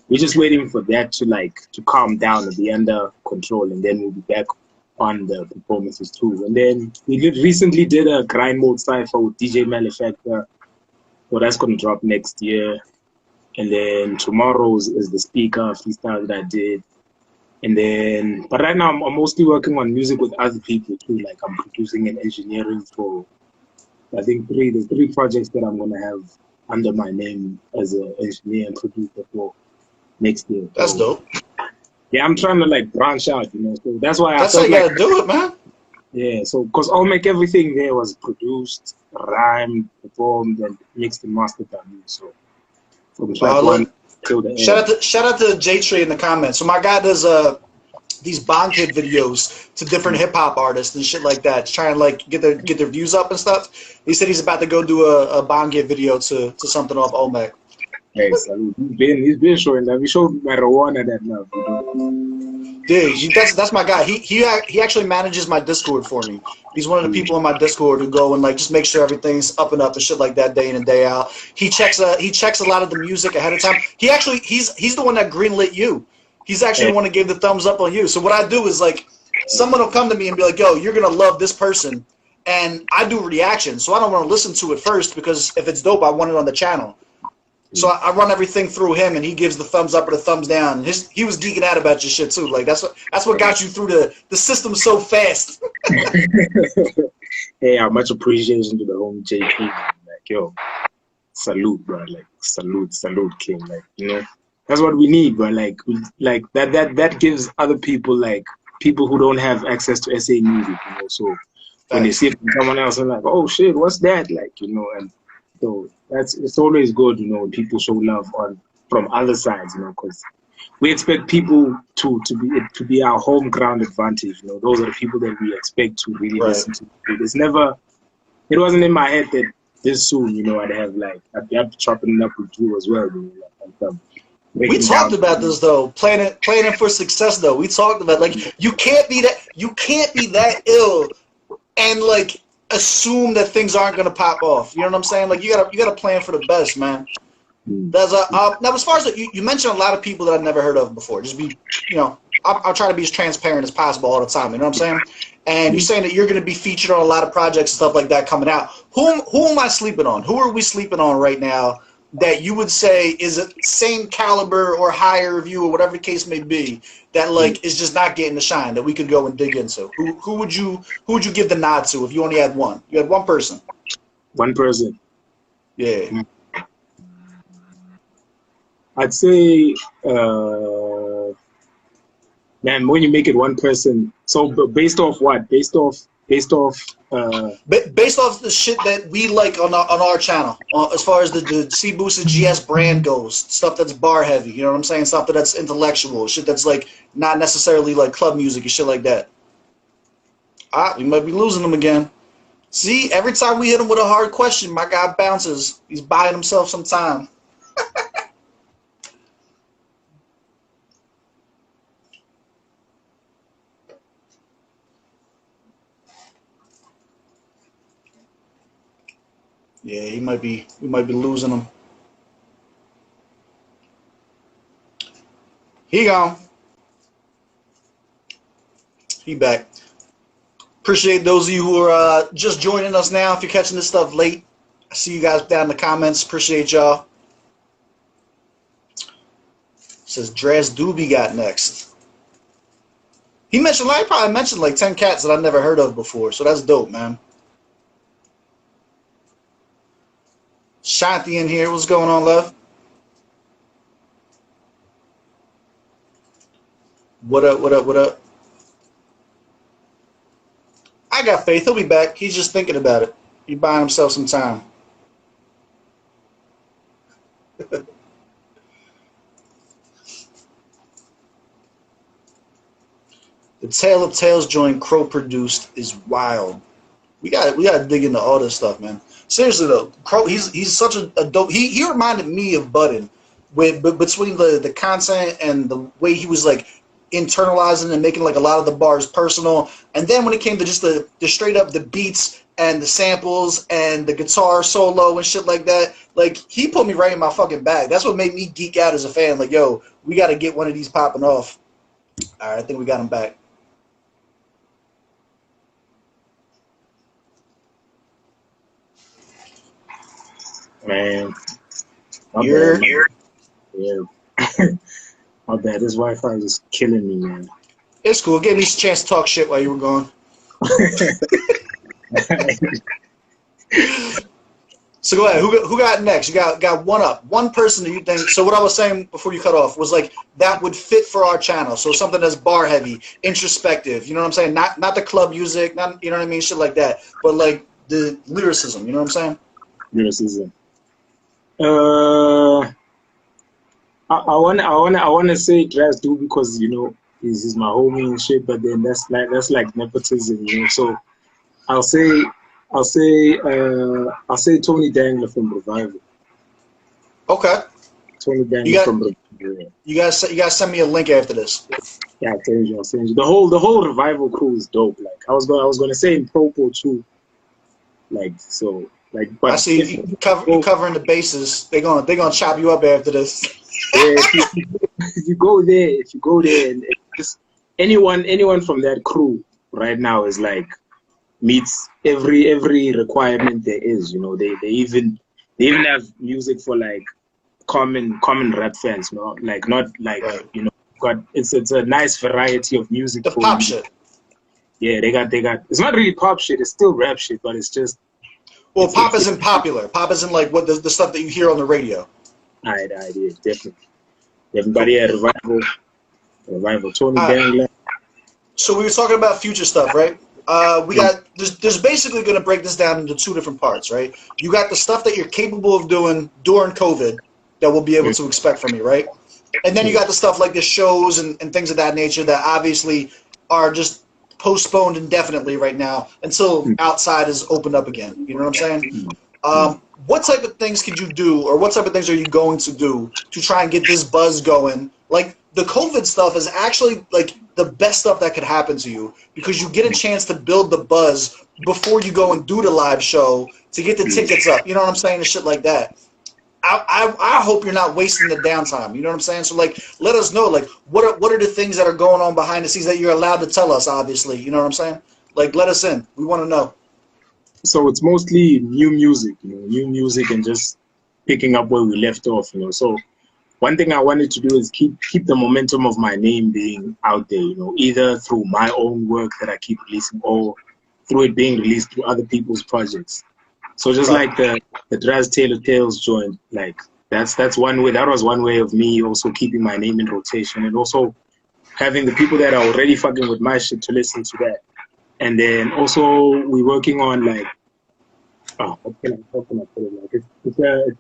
we're just waiting for that to calm down and be under control, and then we'll be back on the performances too. And then we recently did a grind mode cypher with DJ Malefactor. So that's gonna drop next year. And then tomorrow's is the speaker freestyle that I did. And then, but right now I'm mostly working on music with other people too. Like I'm producing and engineering for, I think there's three projects that I'm gonna have under my name as an engineer and producer for next year. That's dope. Yeah, I'm trying to like branch out, you know. So that's why that's how you gotta do it, man. Yeah, so because everything there was produced, rhymed, performed, and mixed and mastered by me. So from track one till the end. Shout out to J Tree in the comments. So my guy does these bong hit videos to different hip hop artists and shit like that, trying to like get their views up and stuff. He said he's about to go do a bong hit video to something off Olmec. Hey, so he's been showing that. We showed marijuana that love, you know. Dude, that's my guy. He actually manages my Discord for me. He's one of the people in my Discord who go and like just make sure everything's up and shit like that day in and day out. He checks a lot of the music ahead of time. He's the one that greenlit you. He's actually the one that gave the thumbs up on you. So what I do is like someone will come to me and be like, "Yo, you're gonna love this person," and I do reactions. So I don't want to listen to it first because if it's dope, I want it on the channel. So I run everything through him, and he gives the thumbs up or the thumbs down. He was geeking out about your shit too. Like that's what got you through the system so fast. Hey, much appreciation to the home JP. Like yo, salute, bro. Like salute, King. Like you know, that's what we need, bro. Like that gives other people like people who don't have access to SA music, you know. So when they see it from someone else, they're like, oh shit, what's that? Like you know, and so it's always good, you know, when people show love from other sides, you know, because we expect people to be our home ground advantage. You know, those are the people that we expect to really listen to. It wasn't in my head that this soon, you know, I'd be chopping it up with you as well. You know, we talked about this though, planning for success though. We talked about like you can't be that ill and like assume that things aren't gonna pop off. You know what I'm saying? Like you gotta plan for the best, man. There's now as far as you mentioned a lot of people that I've never heard of before. Just be, you know, I'll try to be as transparent as possible all the time. You know what I'm saying? And you're saying that you're gonna be featured on a lot of projects and stuff like that coming out. Who am I sleeping on? Who are we sleeping on right now that you would say is a same caliber or higher of you or whatever the case may be that like is just not getting the shine that we could go and dig into? Who would you give the nod to if you only had one? You had one person. One person. Yeah. I'd say man, when you make it one person, so based off what? Based off based off the shit that we like on our channel, as far as the SteveBussaGS brand goes, stuff that's bar heavy, you know what I'm saying? Stuff that's intellectual, shit that's like not necessarily like club music and shit like that. We might be losing him again. See, every time we hit him with a hard question, my guy bounces. He's buying himself some time. Yeah, we might be losing him. He gone. He back. Appreciate those of you who are just joining us now. If you're catching this stuff late, I see you guys down in the comments. Appreciate y'all. Says Dres Doobie got next. He probably mentioned like 10 cats that I've never heard of before, so that's dope, man. Shanti in here. What's going on, love? What up, what up, what up? I got faith. He'll be back. He's just thinking about it. He's buying himself some time. The Tale of Tales joint Crow produced is wild. We got to dig into all this stuff, man. Seriously though, Crow, he's such a dope. He reminded me of Budden, between the content and the way he was like internalizing and making like a lot of the bars personal. And then when it came to just the straight up the beats and the samples and the guitar solo and shit like that, like he put me right in my fucking bag. That's what made me geek out as a fan. Like, yo, we got to get one of these popping off. All right, I think we got him back. Man, You're here. Yeah. My bad. This Wi-Fi is killing me, man. It's cool. Gave me a chance to talk shit while you were gone. So go ahead. Who got next? You got one up. One person that you think. So what I was saying before you cut off was like that would fit for our channel. So something that's bar heavy, introspective. You know what I'm saying? Not the club music. Not, you know what I mean? Shit like that. But like the lyricism. You know what I'm saying? Lyricism. I wanna say Draz do because you know he's my homie and shit, but then that's like nepotism, you know. So I'll say Tony Dangler from Revival. Okay. Tony Dangler from Revival. You guys send me a link after this. Yeah, I'll send you. The whole Revival crew is dope. Like I was gonna say in Propo too. Like so. Like, but I see you covering the bases. They're gonna chop you up after this. Yeah, if you go there, and just anyone from that crew right now is like meets every requirement there is. You know, they even have music for like common rap fans. No, like not like right. You know, it's a nice variety of music. The pop shit. Yeah, they got. It's not really pop shit. It's still rap shit, but it's just. Well, pop isn't popular. Pop isn't like what the stuff that you hear on the radio. Alright, yeah, definitely. Everybody had Revival. Tony Dangler. So we were talking about future stuff, right? We got there's basically going to break this down into two different parts, right? You got the stuff that you're capable of doing during COVID that we'll be able to expect from you, right? And then you got the stuff like the shows and things of that nature that obviously are just postponed indefinitely right now until outside is opened up again. You know what I'm saying? What type of things could you do, or what type of things are you going to do to try and get this buzz going? Like the COVID stuff is actually like the best stuff that could happen to you because you get a chance to build the buzz before you go and do the live show to get the tickets up. You know what I'm saying? And shit like that. I hope you're not wasting the downtime. You know what I'm saying? So like, let us know like what are the things that are going on behind the scenes that you're allowed to tell us. Obviously, you know what I'm saying? Like, let us in. We want to know. So it's mostly new music, and just picking up where we left off. You know, so one thing I wanted to do is keep the momentum of my name being out there. You know, either through my own work that I keep releasing or through it being released through other people's projects. So just like the Draz Taylor Tales joint, like that's one way. That was one way of me also keeping my name in rotation and also having the people that are already fucking with my shit to listen to that. And then also we're working on like, how can I put it? Like it's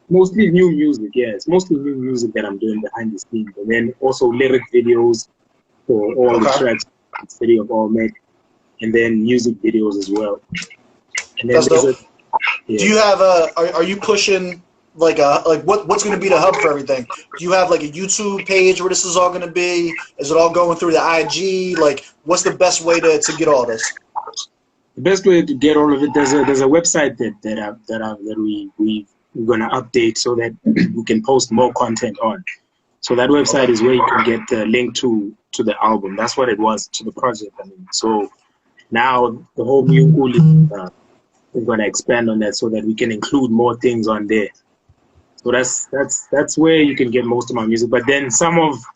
mostly new music. Yeah, it's mostly new music that I'm doing behind the scenes. And then also lyric videos for all the tracks, City of All Met, and then music videos as well. And then do you have are you pushing like what's going to be the hub for everything? Do you have like a YouTube page where this is all going to be? Is it all going through the IG? Like, what's the best way to get all this? The best way to get all of it, there's a website that we're gonna update so that we can post more content on. So that website is where you can get the link to the album. That's what it was to the project. I mean, so now the whole new we're gonna expand on that so that we can include more things on there. So that's where you can get most of my music. But then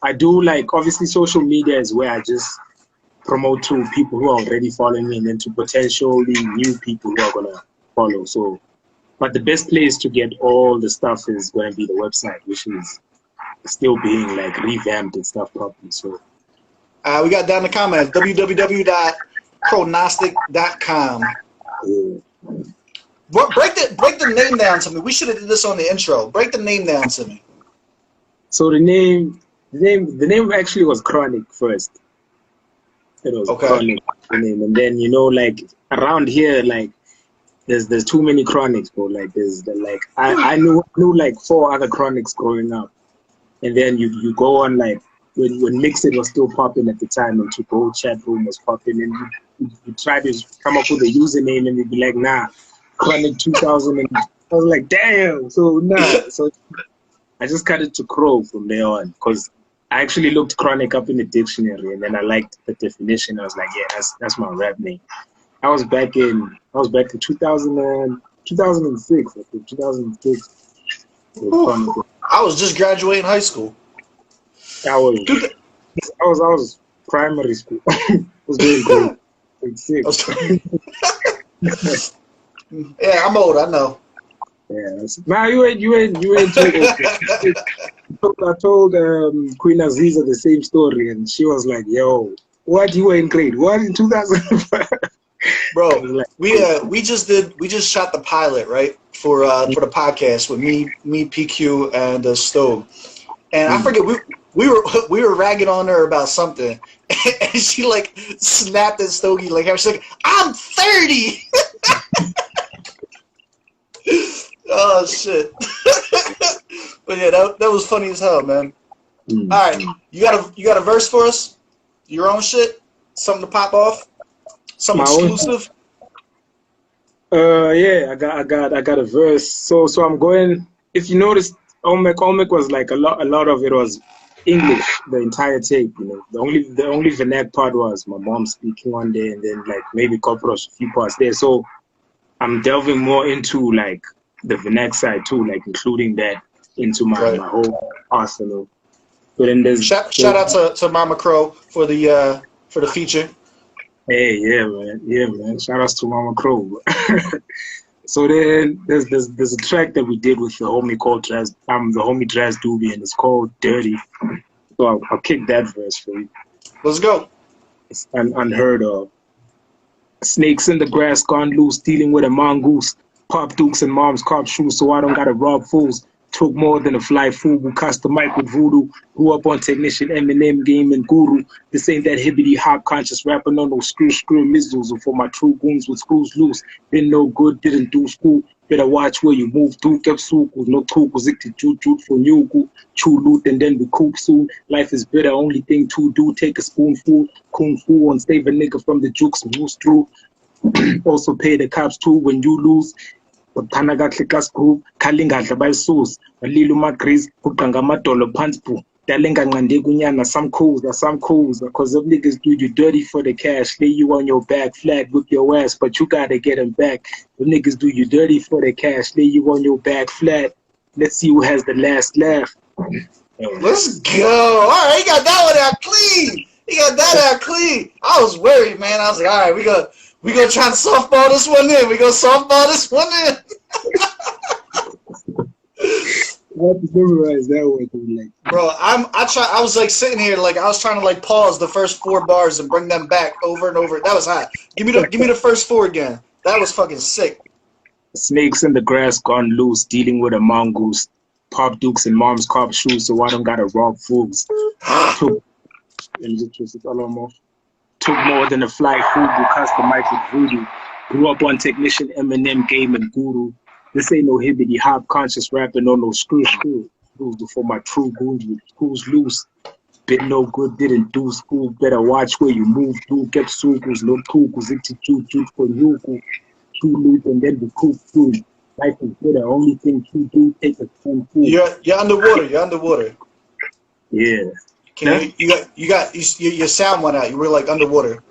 I do like, obviously social media is where I just promote to people who are already following me and then to potentially new people who are gonna follow. So, but the best place to get all the stuff is going to be the website, which is still being like revamped and stuff properly. So we got down the comments, www.chrotha'Gnostic.com. Yeah. Break the name down to me. We should have did this on the intro. Break the name down to me. So the name actually was Chronic first. It was Chronic, the name, and then like around here, like there's too many Chronics, bro. Like I knew like 4 other Chronics growing up, and then you go on like when Mixit was still popping at the time and To Go chat room was popping, and you try to come up with a username and you'd be like, nah, Chronic 2000, and I was like, damn. So so I just cut it to Crow from there on, because I actually looked Chronic up in the dictionary, and then I liked the definition. I was like, yeah, that's my rap name. I was back in 2006. I think 2006. I was just graduating high school. I was primary school. I was doing grade 6. Yeah, I'm old. I know. Yeah. Nah, you ain't too old. I told Queen Aziza the same story, and she was like, "Yo, what, you were in grade? What, in 2005?" Bro, like, we just shot the pilot, right, for the podcast with me, PQ, and Stove, and I forget we were ragging on her about something, and she like snapped at Stogie like she's like, I'm 30. Oh shit. But yeah, that was funny as hell, man. All right, you got a verse for us? Your own shit? Something to pop off? Some exclusive? Yeah, I got a verse. So I'm going. If you notice, Olmec was like a lot of it was English, the entire tape. You know, the only vernac part was my mom speaking one day, and then like maybe Kopros, a few parts there. So I'm delving more into like the vernac side too, like including that into my whole arsenal. But then there's shout out to Mama Crow for the feature. Hey, yeah, man. Shout outs to Mama Crow. So then there's a track that we did with the homie called the homie Draz Doobie, and it's called Dirty. So I'll kick that verse for you. Let's go. It's unheard of. Snakes in the grass gone loose, dealing with a mongoose. Pop dukes and mom's cop shoes, so I don't gotta rob fools. Took more than a fly fool who cast the mic with voodoo. Grew up on Technician, Eminem, Game, and Guru. This ain't that hibbity hop conscious rapping on no screw missiles. And for my true goons with screws loose. Been no good, didn't do school. Better watch where you move through. Kept suku, no tuku, zikti jut for nyuku. Chew loot and then recoup soon. Life is bitter, only thing to do. Take a spoonful. Kung fu and save a nigga from the jukes and moves through. Also pay the cops too when you lose. Panaga Klikas group, Kalinga Sus, Lilu Macris, Pukanga Matolo Panspu, Dalenga Ngandegunyana, some cause, because of niggas do you dirty for the cash, lay you on your back, flag with your ass, but you gotta get them back. The niggas do you dirty for the cash, lay you on your back, flat. Let's see who has the last laugh. Let's go. All right, he got that one out clean. I was worried, man. I was like, all right, we gonna try to softball this one in. What to memorize that one? Like, bro, I was like sitting here, like I was trying to like pause the first 4 bars and bring them back over and over. That was hot. Give me the first 4 again. That was fucking sick. Snakes in the grass gone loose, dealing with a mongoose. Pop dukes and mom's cop shoes, so I don't gotta rob fools. Took more than a fly fool who cast the mic with voodoo. Grew up on Technician, Eminem, Game, and Guru. This ain't no hibbity hop conscious rapping on no screw. Before my true goons with screws loose. Been no good, didn't do school. Better watch where you move through. Kept sukus, no tukus, jut for yuku. True loot and then the cool food. Life is good, the only thing to do, take a spoon food. You're underwater. Yeah. You got your sound went out. You were like underwater.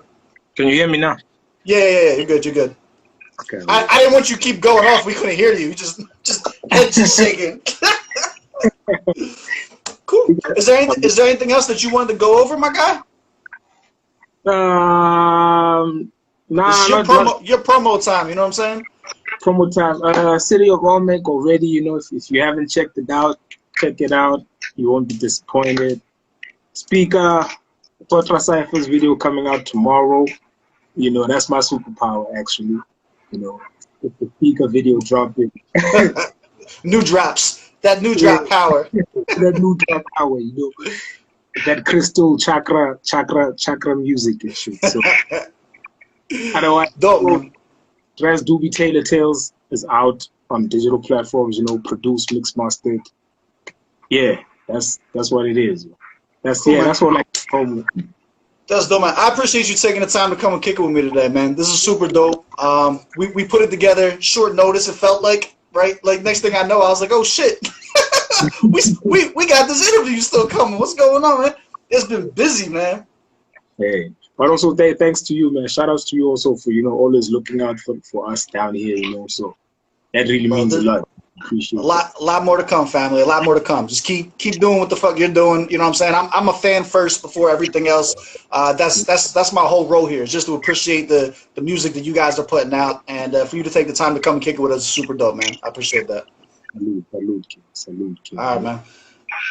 Can you hear me now? Yeah. You're good. Okay. I didn't want you to keep going off. We couldn't hear you. Just head just shaking. Cool. Is there anything else that you wanted to go over, my guy? Nah. This is your promo time. You know what I'm saying? Promo time. City of Olmec already. You know, if you haven't checked it out, check it out. You won't be disappointed. Speaker, Totra Cypher's video coming out tomorrow. You know, that's my superpower, actually. You know, if the speaker video dropped it. New drops. That new drop power. That new drop power, you know. That crystal chakra music and shit. So, otherwise, dope. Draz Doobie Taylor Tales is out on digital platforms, you know, produced, mixed, mastered. Yeah, that's what it is. That's Cool, yeah, man. that's what like promo. That's dope, man. I appreciate you taking the time to come and kick it with me today, man. This is super dope. We put it together short notice. It felt like, right? Like next thing I know, I was like, oh shit, we got this interview still coming. What's going on, man? It's been busy, man. Hey, but also thanks to you, man. Shout outs to you also for always looking out for us down here. So that really Bro, means a this, lot. Appreciate it. a lot more to come, family. A lot more to come. Just keep doing what the fuck you're doing. You know what I'm saying? I'm a fan first before everything else. That's my whole role here. Is just to appreciate the music that you guys are putting out, and for you to take the time to come and kick it with us is super dope, man. I appreciate that. Salute, King. All right, man.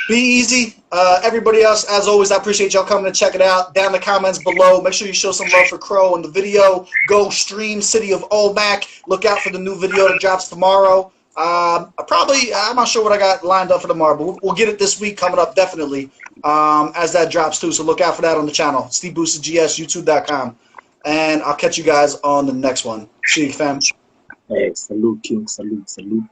Be easy. Everybody else, as always, I appreciate y'all coming to check it out. Down in the comments below, make sure you show some love for Crow in the video. Go stream City of Olmec. Look out for the new video that drops tomorrow. I'm not sure what I got lined up for tomorrow, but we'll get it this week coming up definitely as that drops too. So look out for that on the channel. SteveBussaGS, YouTube.com. And I'll catch you guys on the next one. See you, fam. Hey, salute, King. Salute.